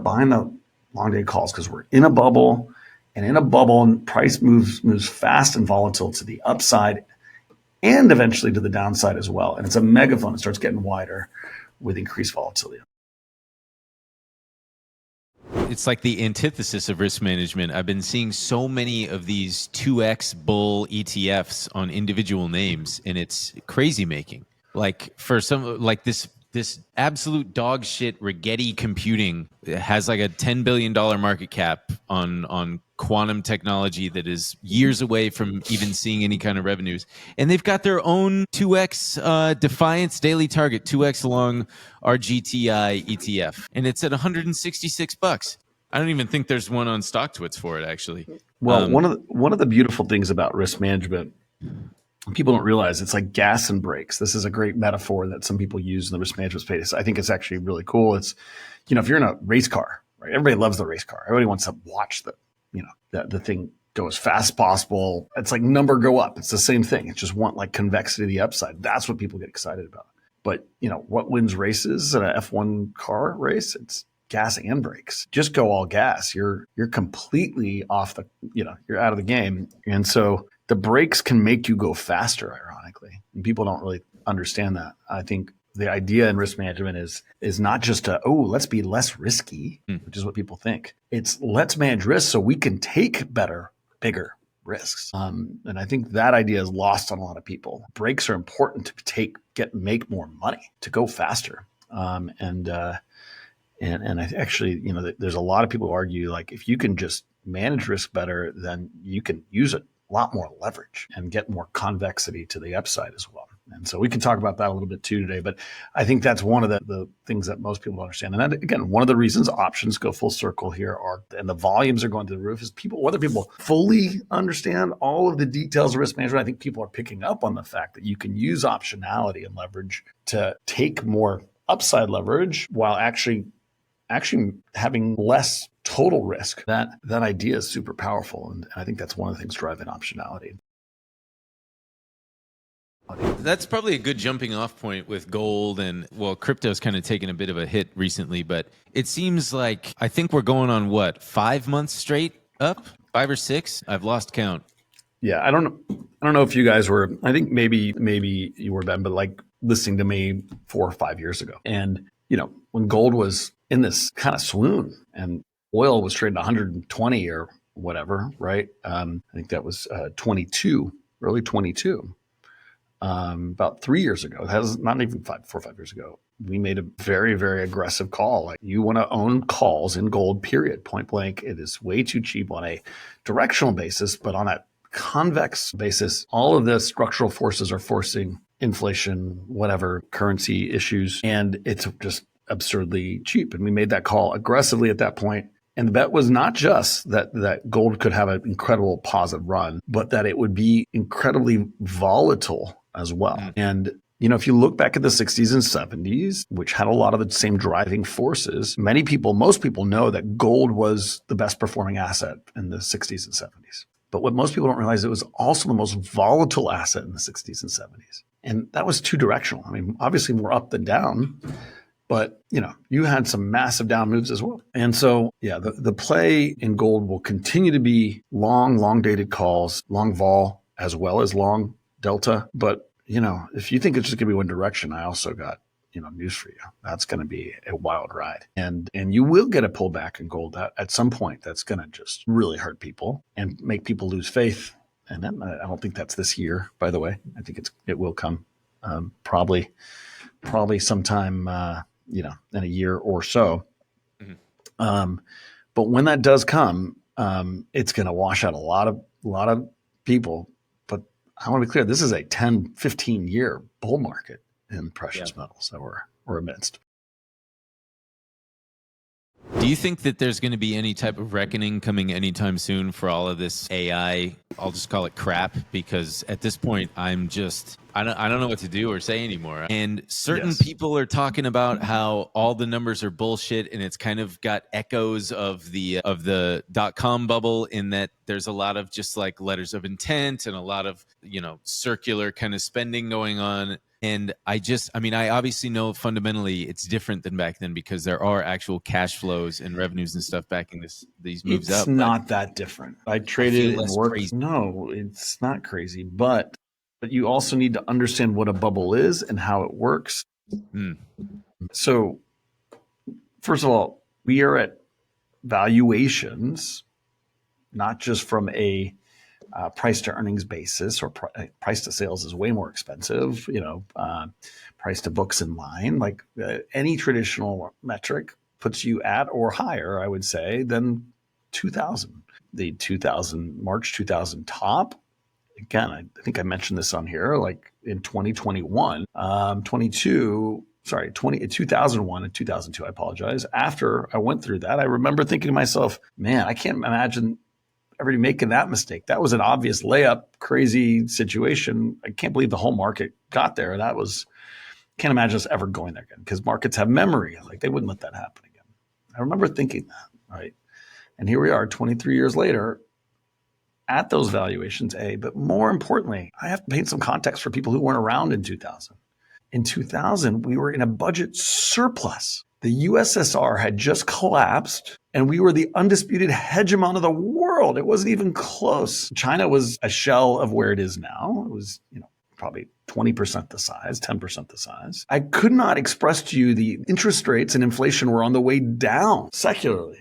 buying the long day calls because we're in a bubble, and in a bubble, price moves fast and volatile to the upside and eventually to the downside as well. And it's a megaphone. It starts getting wider with increased volatility. It's like the antithesis of risk management. I've been seeing so many of these 2x bull ETFs on individual names, and it's crazy making. Like for some, like this absolute dog shit Rigetti Computing has like a $10 billion market cap on quantum technology that is years away from even seeing any kind of revenues. And they've got their own 2x Defiance daily target, 2x along RGTI ETF. And it's at $166. I don't even think there's one on Stocktwits for it, actually. Well, one of the beautiful things about risk management, people don't realize, it's like gas and brakes. This is a great metaphor that some people use in the risk management space. I think it's actually really cool. It's, if you're in a race car, right? Everybody loves the race car. Everybody wants to watch the thing go as fast as possible. It's like number go up. It's the same thing. It's just want like convexity to the upside. That's what people get excited about. But what wins races in an F1 car race? It's gas and brakes. Just go all gas. You're completely off the, you're out of the game. And so the brakes can make you go faster, ironically. And people don't really understand that. I think the idea in risk management is not just let's be less risky, which is what people think. It's let's manage risk so we can take better, bigger risks. And I think that idea is lost on a lot of people. Brakes are important to make more money, to go faster. And I actually, there's a lot of people who argue, like, if you can just manage risk better, then you can use a lot more leverage and get more convexity to the upside as well. And so we can talk about that a little bit too today, but I think that's one of the things that most people don't understand. And that, again, one of the reasons options go full circle here and the volumes are going to the roof is whether people fully understand all of the details of risk management. I think people are picking up on the fact that you can use optionality and leverage to take more upside leverage while actually having less total risk. That idea is super powerful. And I think that's one of the things driving optionality. That's probably a good jumping off point with gold, and crypto's kind of taken a bit of a hit recently, but it seems like, I think we're going on 5 months straight up, 5 or 6. I've lost count. Yeah. I don't know if you guys were, I think maybe you were, Ben, but like listening to me 4 or 5 years ago. And, when gold was in this kind of swoon and oil was trading 120 or whatever, right? I think that was early 22. About 3 years ago, that was not even 4 or 5 years ago, we made a very, very aggressive call. Like, you want to own calls in gold, period, point blank. It is way too cheap on a directional basis, but on a convex basis, all of the structural forces are forcing inflation, whatever, currency issues, and it's just absurdly cheap. And we made that call aggressively at that point. And the bet was not just that gold could have an incredible positive run, but that it would be incredibly volatile as well. And, if you look back at the 60s and 70s, which had a lot of the same driving forces, most people know that gold was the best performing asset in the 60s and 70s. But what most people don't realize, it was also the most volatile asset in the 60s and 70s. And that was two directional. I mean, obviously more up than down, but you had some massive down moves as well. And so, yeah, the play in gold will continue to be long dated calls, long vol, as well as long delta. But, if you think it's just going to be one direction, I also got, news for you. That's going to be a wild ride. And you will get a pullback in gold at some point. That's going to just really hurt people and make people lose faith. And then, I don't think that's this year, by the way. I think it will come probably sometime, in a year or so. Mm-hmm. But when that does come, it's going to wash out a lot of people. But I want to be clear, this is a 10, 15 year bull market in precious metals that we're amidst. Do you think that there's going to be any type of reckoning coming anytime soon for all of this AI? I'll just call it crap, because at this point, I don't know what to do or say anymore. And certain people are talking about how all the numbers are bullshit, and it's kind of got echoes of the .com bubble, in that there's a lot of just like letters of intent and a lot of circular kind of spending going on. And I obviously know fundamentally it's different than back then because there are actual cash flows and revenues and stuff backing these moves It's up. But not that different. I I feel traded and less worked. crazy. No, it's not crazy. But you also need to understand what a bubble is and how it works. Mm. So, first of all, we are at valuations, not just from a price to earnings basis, or price to sales is way more expensive. Price to books in line, like any traditional metric puts you at or higher, I would say, than 2000. The 2000 March 2000 top. Again, I think I mentioned this on here, like in 2021, 2001 and 2002. I apologize. After I went through that, I remember thinking to myself, man, I can't imagine everybody making that mistake. That was an obvious layup, crazy situation. I can't believe the whole market got there. Can't imagine us ever going there again, because markets have memory. Like, they wouldn't let that happen again. I remember thinking that, right? And here we are 23 years later at those valuations, but more importantly, I have to paint some context for people who weren't around in 2000. In 2000, we were in a budget surplus. The USSR had just collapsed, and we were the undisputed hegemon of the world. It wasn't even close. China was a shell of where it is now. It was, probably 20% the size, 10% the size. I could not express to you the interest rates and inflation were on the way down secularly,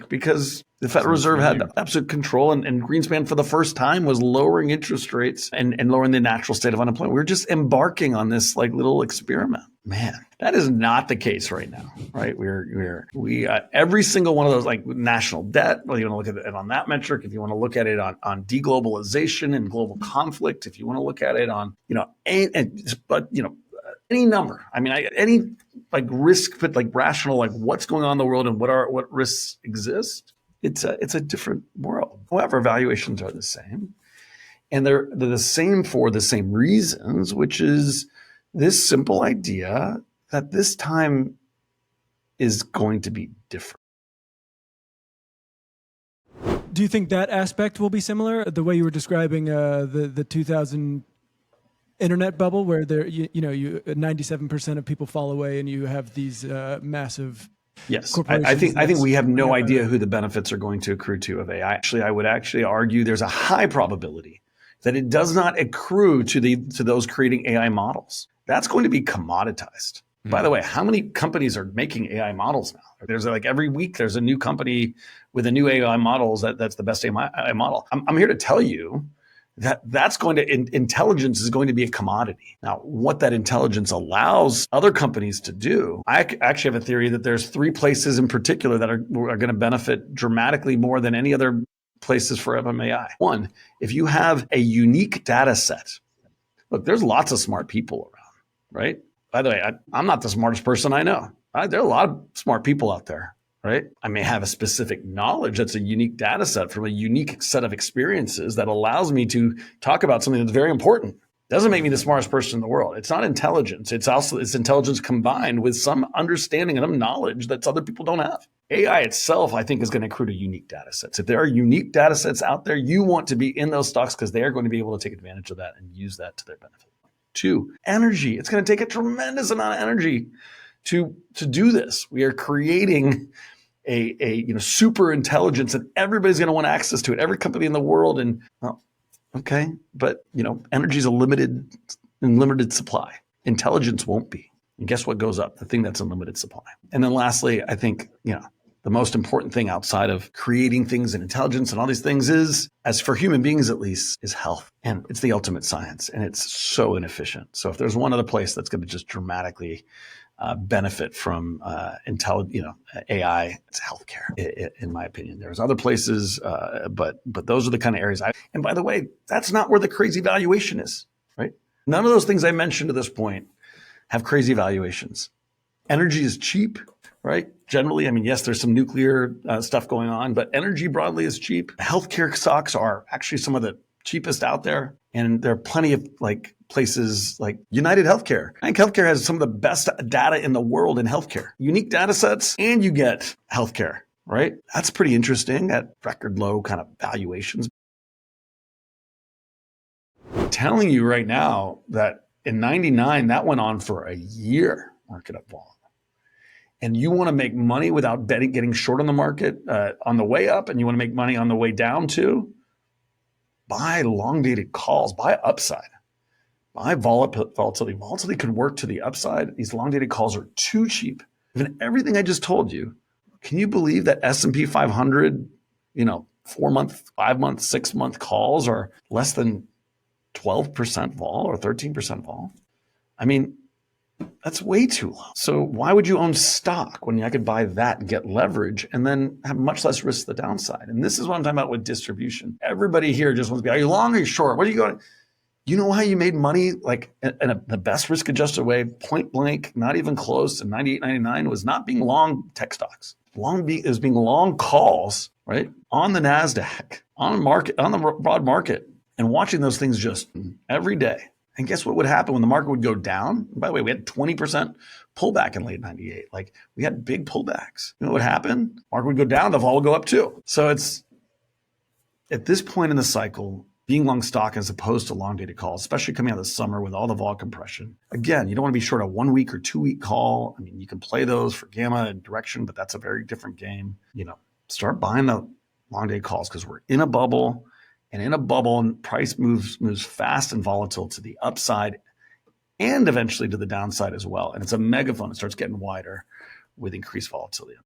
because the Federal Reserve had absolute control, and Greenspan for the first time was lowering interest rates and lowering the natural state of unemployment. We were just embarking on this little experiment. Man, that is not the case right now, right? We every single one of those, national debt, whether you want to look at it on that metric, if you want to look at it on deglobalization and global conflict, if you want to look at it on, any number. I mean, any risk, but rational, what's going on in the world and what risks exist. It's a different world. However, valuations are the same, and they're the same for the same reasons, which is this simple idea that this time is going to be different. Do you think that aspect will be similar? The way you were describing the 2000 internet bubble, where 97% of people fall away, and you have these massive. Yes, I think we have no idea who the benefits are going to accrue to of AI. Actually, I would argue there's a high probability that it does not accrue to those creating AI models. That's going to be commoditized. By the way, how many companies are making AI models now? There's every week there's a new company with a new AI models that's the best AI model. I'm here to tell you that's going to intelligence is going to be a commodity. Now, what that intelligence allows other companies to do, I actually have a theory that there's 3 places in particular that are going to benefit dramatically more than any other places for MMAI. One, if you have a unique data set. Look, there's lots of smart people around, right? By the way, I'm not the smartest person I know. There are a lot of smart people out there, right? I may have a specific knowledge that's a unique data set from a unique set of experiences that allows me to talk about something that's very important. Doesn't make me the smartest person in the world. It's not intelligence. It's intelligence combined with some understanding and some knowledge that other people don't have. AI itself, I think, is going to accrue to unique data sets. If there are unique data sets out there, you want to be in those stocks because they are going to be able to take advantage of that and use that to their benefit. 2, energy. It's going to take a tremendous amount of energy to do this. We are creating a super intelligence, and everybody's going to want access to it. Every company in the world, and okay, but energy is a limited supply. Intelligence won't be. And guess what goes up? The thing that's in limited supply. And then lastly, I think the most important thing outside of creating things and intelligence and all these things is, as for human beings at least, is health. And it's the ultimate science, and it's so inefficient. So if there's one other place that's going to just dramatically benefit from AI, it's healthcare, in my opinion. There's other places, but those are the kind of areas. And by the way, that's not where the crazy valuation is, right? None of those things I mentioned to this point have crazy valuations. Energy is cheap, right? Generally, I mean, yes, there's some nuclear stuff going on, but energy broadly is cheap. Healthcare stocks are actually some of the cheapest out there. And there are plenty of places like United Healthcare. I think healthcare has some of the best data in the world in healthcare. Unique data sets, and you get healthcare, right? That's pretty interesting at record low kind of valuations. I'm telling you right now that In 99, that went on for a year, market up vol. And you want to make money without getting short on the market on the way up, and you want to make money on the way down too, buy long-dated calls, buy upside, buy volatility. Volatility could work to the upside. These long-dated calls are too cheap. Even everything I just told you, can you believe that S&P 500, 4-month, 5-month, 6-month calls are less than 12% vol or 13% vol? I mean, that's way too low. So why would you own stock when I could buy that and get leverage and then have much less risk to the downside? And this is what I'm talking about with distribution. Everybody here just wants to be, are you long or are you short? What are you going? You know how you made money like in the best risk-adjusted way, point blank, not even close, in 98, 99 was not being long tech stocks. Is being long calls, right, on the NASDAQ, on the broad market, and watching those things just every day. And guess what would happen when the market would go down? By the way, we had 20% pullback in late 98. Like, we had big pullbacks. You know what would happen? Market would go down, the vol would go up too. So it's, at this point in the cycle, being long stock as opposed to long dated calls, especially coming out of the summer with all the vol compression. Again, you don't want to be short a 1 week or 2 week call. I mean, you can play those for gamma and direction, but that's a very different game. Start buying the long dated calls because we're in a bubble. And in a bubble, price moves fast and volatile to the upside and eventually to the downside as well. And it's a megaphone. It starts getting wider with increased volatility.